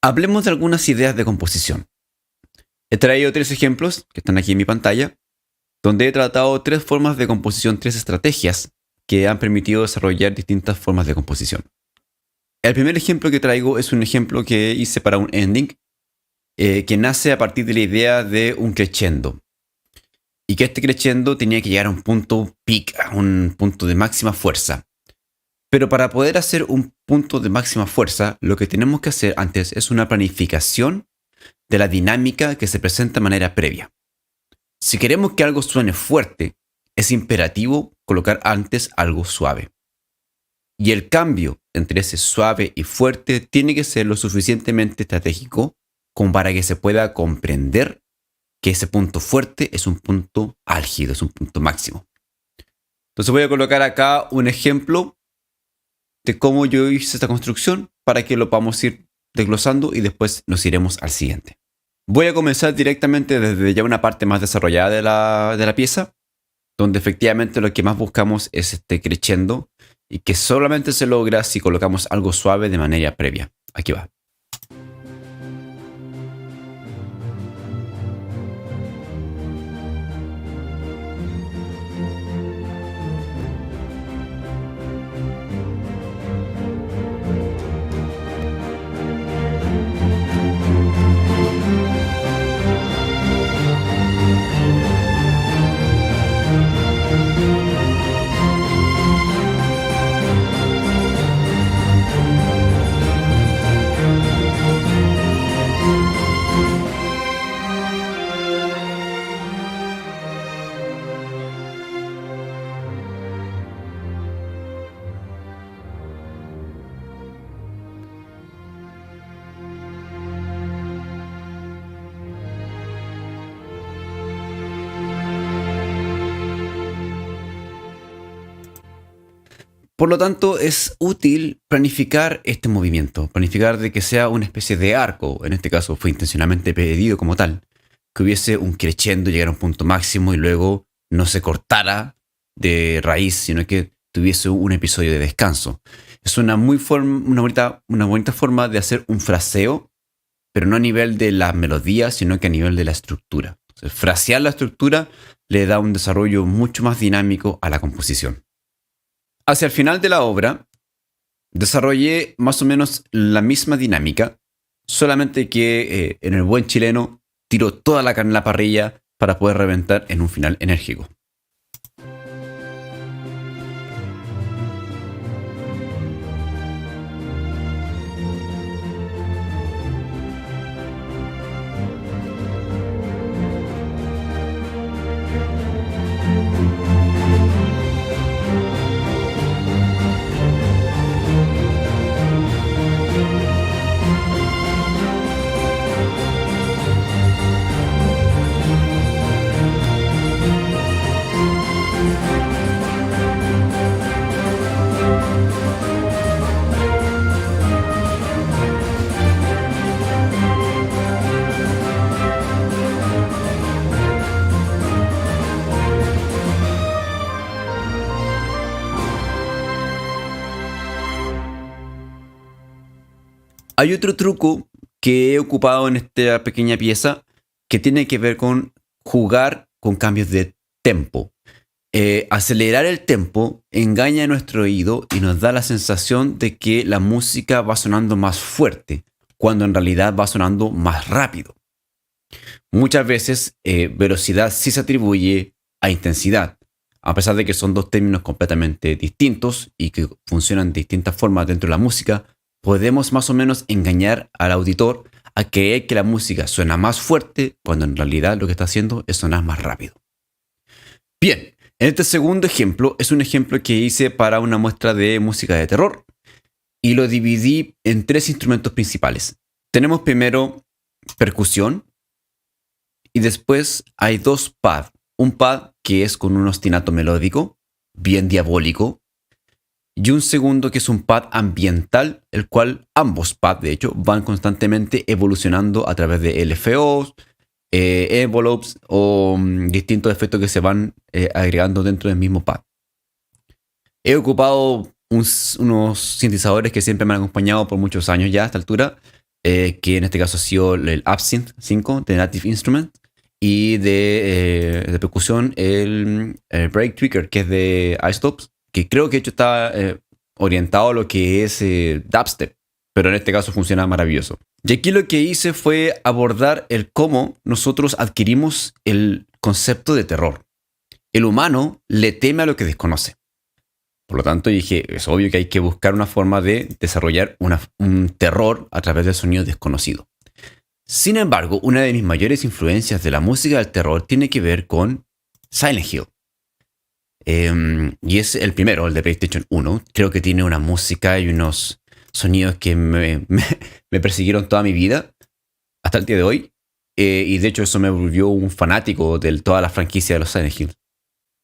Hablemos de algunas ideas de composición. He traído tres ejemplos que están aquí en mi pantalla, donde he tratado tres formas de composición, tres estrategias que han permitido desarrollar distintas formas de composición. El primer ejemplo que traigo es un ejemplo que hice para un ending, que nace a partir de la idea de un crescendo. Y que este crescendo tenía que llegar a un punto peak, a un punto de máxima fuerza. Pero para poder hacer un punto de máxima fuerza, lo que tenemos que hacer antes es una planificación de la dinámica que se presenta de manera previa. Si queremos que algo suene fuerte, es imperativo colocar antes algo suave. Y el cambio entre ese suave y fuerte tiene que ser lo suficientemente estratégico como para que se pueda comprender que ese punto fuerte es un punto álgido, es un punto máximo. Entonces voy a colocar acá un ejemplo de cómo yo hice esta construcción para que lo podamos ir desglosando y después nos iremos al siguiente. Voy a comenzar directamente desde ya una parte más desarrollada de la pieza, donde efectivamente lo que más buscamos es este crescendo y que solamente se logra si colocamos algo suave de manera previa. Aquí va. Por lo tanto, es útil planificar este movimiento, planificar de que sea una especie de arco, en este caso fue intencionalmente pedido como tal, que hubiese un crescendo, llegara a un punto máximo y luego no se cortara de raíz, sino que tuviese un episodio de descanso. Es una bonita forma de hacer un fraseo, pero no a nivel de la melodía, sino que a nivel de la estructura. Entonces, frasear la estructura le da un desarrollo mucho más dinámico a la composición. Hacia el final de la obra, desarrollé más o menos la misma dinámica, solamente que en el buen chileno tiro toda la carne en la parrilla para poder reventar en un final enérgico. Hay otro truco que he ocupado en esta pequeña pieza que tiene que ver con jugar con cambios de tempo. Acelerar el tempo engaña a nuestro oído y nos da la sensación de que la música va sonando más fuerte, cuando en realidad va sonando más rápido. Muchas veces velocidad sí se atribuye a intensidad, a pesar de que son dos términos completamente distintos y que funcionan de distintas formas dentro de la música. Podemos más o menos engañar al auditor a creer que la música suena más fuerte cuando en realidad lo que está haciendo es sonar más rápido. Bien, en este segundo ejemplo es un ejemplo que hice para una muestra de música de terror y lo dividí en tres instrumentos principales. Tenemos primero percusión y después hay dos pads. Un pad que es con un ostinato melódico, bien diabólico, y un segundo que es un pad ambiental, el cual ambos pads de hecho van constantemente evolucionando a través de LFOs, envelopes o distintos efectos que se van agregando dentro del mismo pad. He ocupado unos sintetizadores que siempre me han acompañado por muchos años ya a esta altura, que en este caso ha sido el Absinthe 5 de Native Instruments, y de percusión el Break Tweaker, que es de Isotopes, que creo que de hecho está orientado a lo que es dubstep, pero en este caso funciona maravilloso. Y aquí lo que hice fue abordar el cómo nosotros adquirimos el concepto de terror. El humano le teme a lo que desconoce. Por lo tanto, dije, es obvio que hay que buscar una forma de desarrollar un terror a través del sonido desconocido. Sin embargo, una de mis mayores influencias de la música del terror tiene que ver con Silent Hill. Y es el primero, el de PlayStation 1. Creo que tiene una música y unos sonidos que me persiguieron toda mi vida, hasta el día de hoy. Y de hecho eso me volvió un fanático de toda la franquicia de los Silent Hill.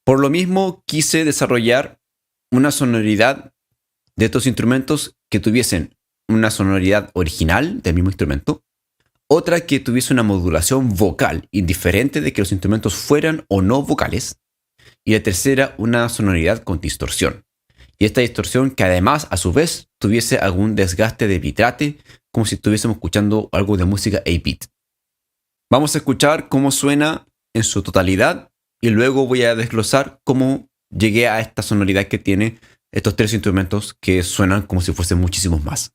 Por lo mismo, quise desarrollar una sonoridad de estos instrumentos que tuviesen una sonoridad original del mismo instrumento, otra que tuviese una modulación vocal, indiferente de que los instrumentos fueran o no vocales, y la tercera una sonoridad con distorsión. Y esta distorsión que además a su vez tuviese algún desgaste de bitrate, como si estuviésemos escuchando algo de música 8-bit. Vamos a escuchar cómo suena en su totalidad y luego voy a desglosar cómo llegué a esta sonoridad que tiene estos tres instrumentos que suenan como si fuesen muchísimos más.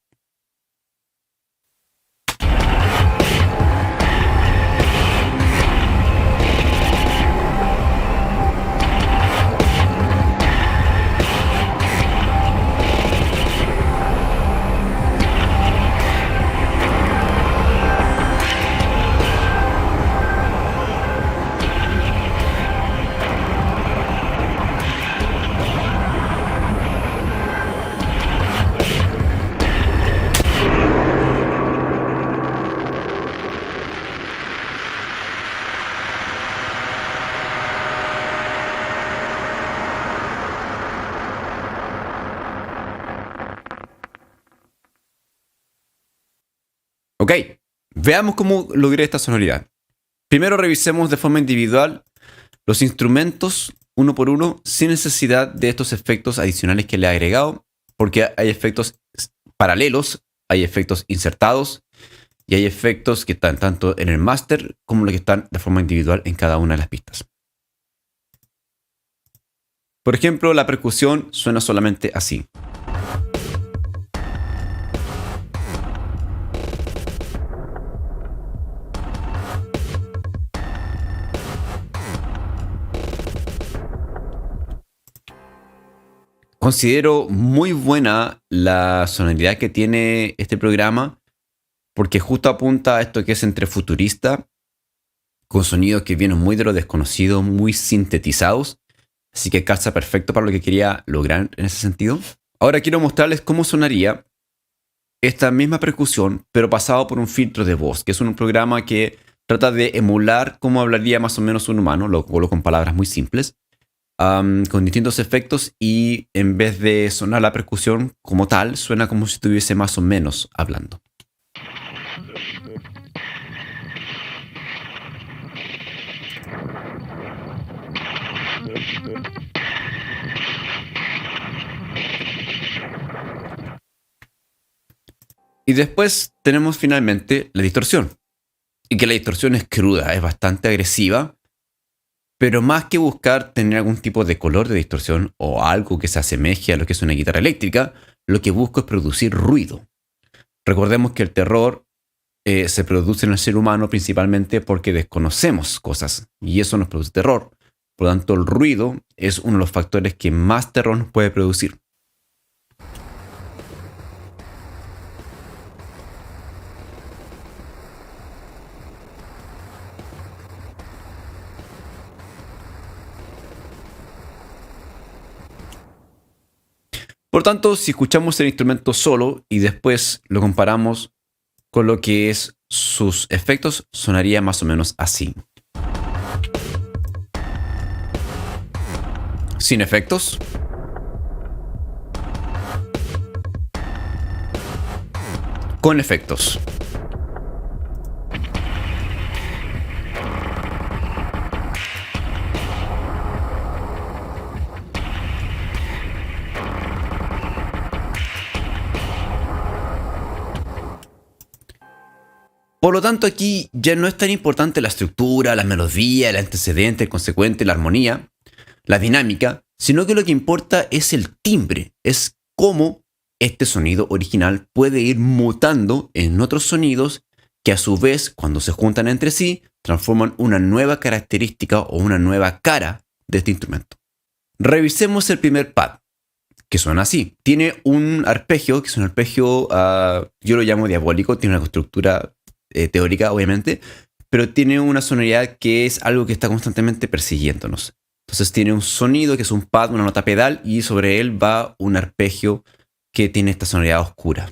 Ok, veamos cómo logré esta sonoridad. Primero revisemos de forma individual los instrumentos uno por uno sin necesidad de estos efectos adicionales que le he agregado, porque hay efectos paralelos, hay efectos insertados y hay efectos que están tanto en el máster como los que están de forma individual en cada una de las pistas. Por ejemplo, la percusión suena solamente así. Considero muy buena la sonoridad que tiene este programa porque justo apunta a esto que es entre futurista, con sonidos que vienen muy de lo desconocido, muy sintetizados, así que calza perfecto para lo que quería lograr en ese sentido. Ahora quiero mostrarles cómo sonaría esta misma percusión, pero pasado por un filtro de voz, que es un programa que trata de emular cómo hablaría más o menos un humano, lo coloco con palabras muy simples, con distintos efectos, y en vez de sonar la percusión como tal, suena como si estuviese más o menos hablando. Y después tenemos finalmente la distorsión. Y que la distorsión es cruda, es bastante agresiva. Pero más que buscar tener algún tipo de color de distorsión o algo que se asemeje a lo que es una guitarra eléctrica, lo que busco es producir ruido. Recordemos que el terror se produce en el ser humano principalmente porque desconocemos cosas y eso nos produce terror. Por lo tanto, el ruido es uno de los factores que más terror nos puede producir. Por tanto, si escuchamos el instrumento solo y después lo comparamos con lo que es sus efectos, sonaría más o menos así. Sin efectos. Con efectos. Por lo tanto, aquí ya no es tan importante la estructura, la melodía, el antecedente, el consecuente, la armonía, la dinámica, sino que lo que importa es el timbre, es cómo este sonido original puede ir mutando en otros sonidos que a su vez, cuando se juntan entre sí, transforman una nueva característica o una nueva cara de este instrumento. Revisemos el primer pad, que suena así. Tiene un arpegio, que es un arpegio, yo lo llamo diabólico, tiene una estructura teórica, obviamente, pero tiene una sonoridad que es algo que está constantemente persiguiéndonos. Entonces tiene un sonido que es un pad, una nota pedal, y sobre él va un arpegio que tiene esta sonoridad oscura.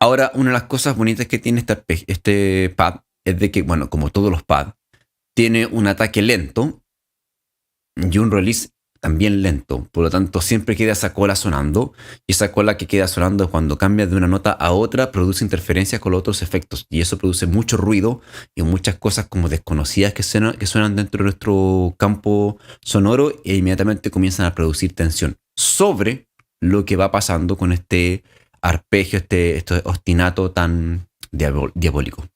Ahora, una de las cosas bonitas que tiene este pad es de que, bueno, como todos los pads, tiene un ataque lento y un release también lento. Por lo tanto, siempre queda esa cola sonando. Y esa cola que queda sonando cuando cambia de una nota a otra produce interferencias con los otros efectos. Y eso produce mucho ruido y muchas cosas como desconocidas que suenan dentro de nuestro campo sonoro e inmediatamente comienzan a producir tensión sobre lo que va pasando con este arpegio, este ostinato tan diabólico.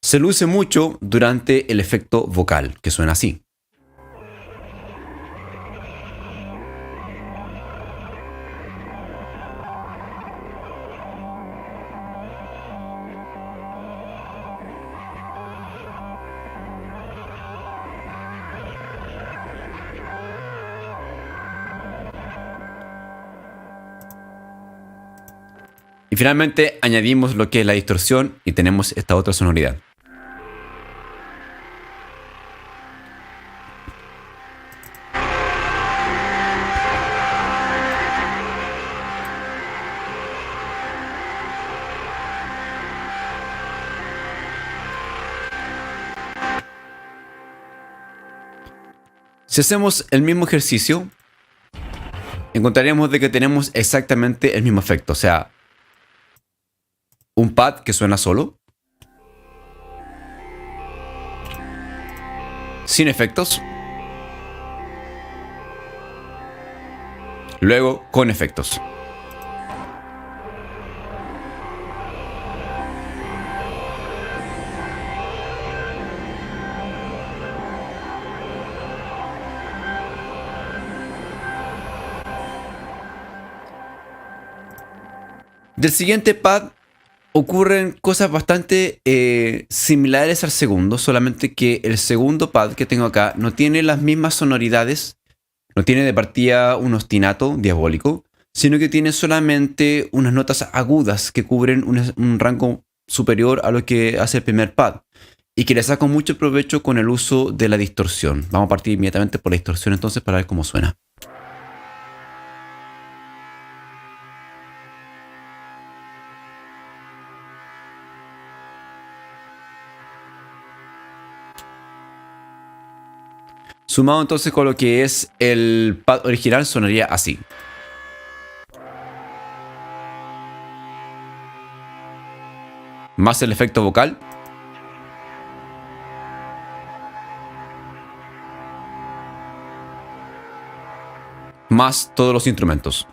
Se luce mucho durante el efecto vocal, que suena así. Y finalmente añadimos lo que es la distorsión y tenemos esta otra sonoridad. Si hacemos el mismo ejercicio, encontraríamos de que tenemos exactamente el mismo efecto. O sea, un pad que suena solo, sin efectos, luego con efectos. Del siguiente pad ocurren cosas bastante similares al segundo, solamente que el segundo pad que tengo acá no tiene las mismas sonoridades, no tiene de partida un ostinato diabólico, sino que tiene solamente unas notas agudas que cubren un rango superior a lo que hace el primer pad y que le saco mucho provecho con el uso de la distorsión. Vamos a partir inmediatamente por la distorsión entonces para ver cómo suena. Sumado entonces con lo que es el pad original sonaría así. Más el efecto vocal. Más todos los instrumentos.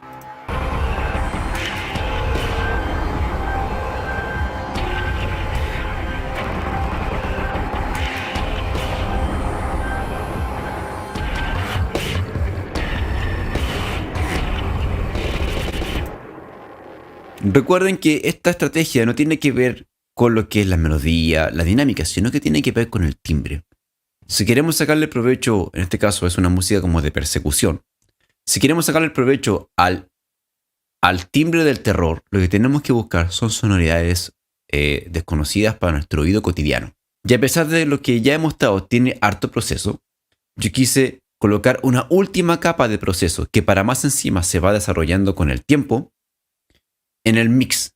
Recuerden que esta estrategia no tiene que ver con lo que es la melodía, la dinámica, sino que tiene que ver con el timbre. Si queremos sacarle provecho, en este caso es una música como de persecución, si queremos sacarle provecho al timbre del terror, lo que tenemos que buscar son sonoridades desconocidas para nuestro oído cotidiano. Y a pesar de lo que ya he mostrado tiene harto proceso, yo quise colocar una última capa de proceso que para más encima se va desarrollando con el tiempo en el mix.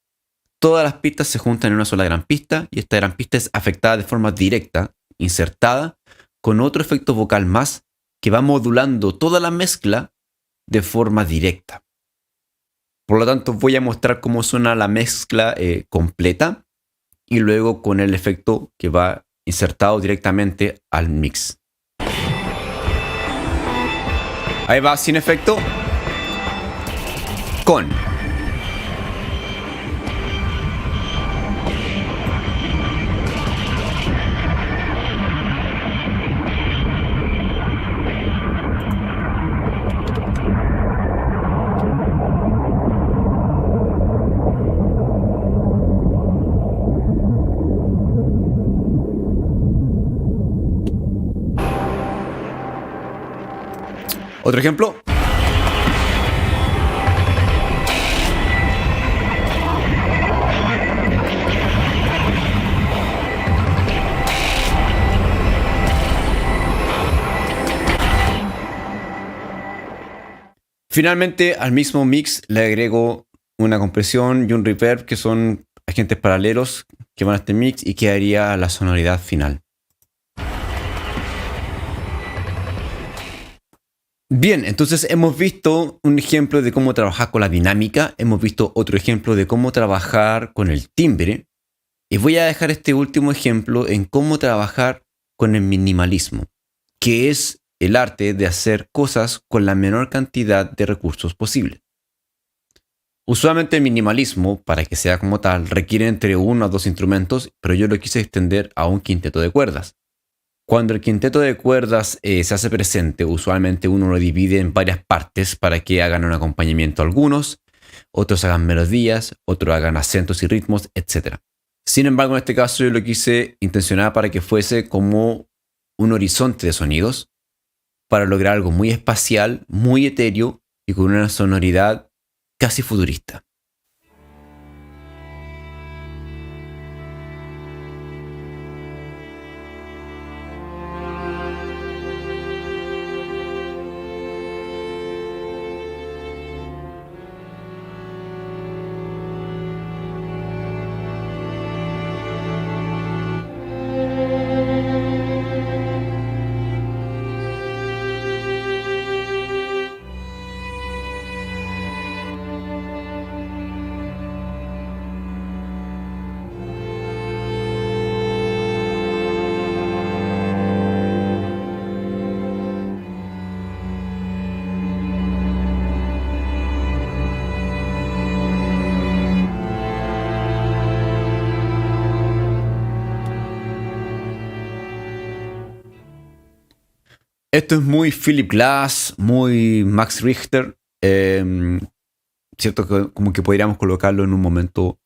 Todas las pistas se juntan en una sola gran pista y esta gran pista es afectada de forma directa, insertada, con otro efecto vocal más que va modulando toda la mezcla de forma directa. Por lo tanto, voy a mostrar cómo suena la mezcla completa y luego con el efecto que va insertado directamente al mix. Ahí va sin efecto. Con. Otro ejemplo. Finalmente, al mismo mix le agrego una compresión y un reverb, que son agentes paralelos que van a este mix, y quedaría la sonoridad final. Bien, entonces hemos visto un ejemplo de cómo trabajar con la dinámica, hemos visto otro ejemplo de cómo trabajar con el timbre, y voy a dejar este último ejemplo en cómo trabajar con el minimalismo, que es el arte de hacer cosas con la menor cantidad de recursos posible. Usualmente el minimalismo, para que sea como tal, requiere entre 1 a 2 instrumentos, pero yo lo quise extender a un quinteto de cuerdas. Cuando el quinteto de cuerdas se hace presente, usualmente uno lo divide en varias partes para que hagan un acompañamiento a algunos, otros hagan melodías, otros hagan acentos y ritmos, etc. Sin embargo, en este caso yo lo quise intencionar para que fuese como un horizonte de sonidos, para lograr algo muy espacial, muy etéreo y con una sonoridad casi futurista. Esto es muy Philip Glass, muy Max Richter. Cierto que como que podríamos colocarlo en un momento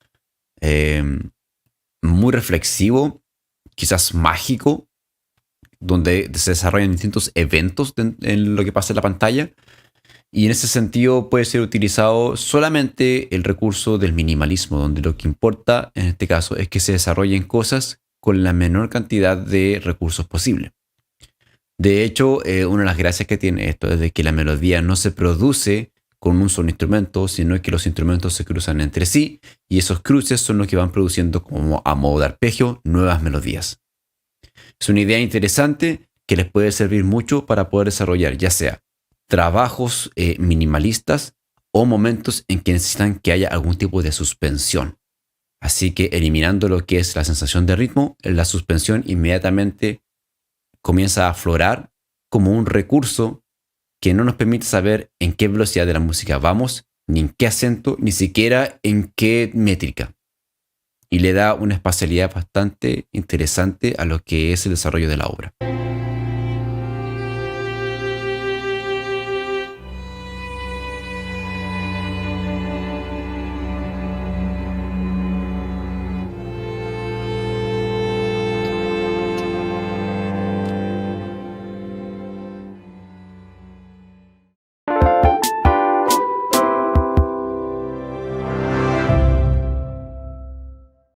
muy reflexivo, quizás mágico, donde se desarrollan distintos eventos en lo que pasa en la pantalla. Y en ese sentido puede ser utilizado solamente el recurso del minimalismo, donde lo que importa en este caso es que se desarrollen cosas con la menor cantidad de recursos posible. De hecho, una de las gracias que tiene esto es de que la melodía no se produce con un solo instrumento, sino que los instrumentos se cruzan entre sí, y esos cruces son los que van produciendo, como a modo de arpegio, nuevas melodías. Es una idea interesante que les puede servir mucho para poder desarrollar ya sea trabajos minimalistas o momentos en que necesitan que haya algún tipo de suspensión. Así que eliminando lo que es la sensación de ritmo, la suspensión inmediatamente comienza a aflorar como un recurso que no nos permite saber en qué velocidad de la música vamos, ni en qué acento, ni siquiera en qué métrica. Y le da una espacialidad bastante interesante a lo que es el desarrollo de la obra.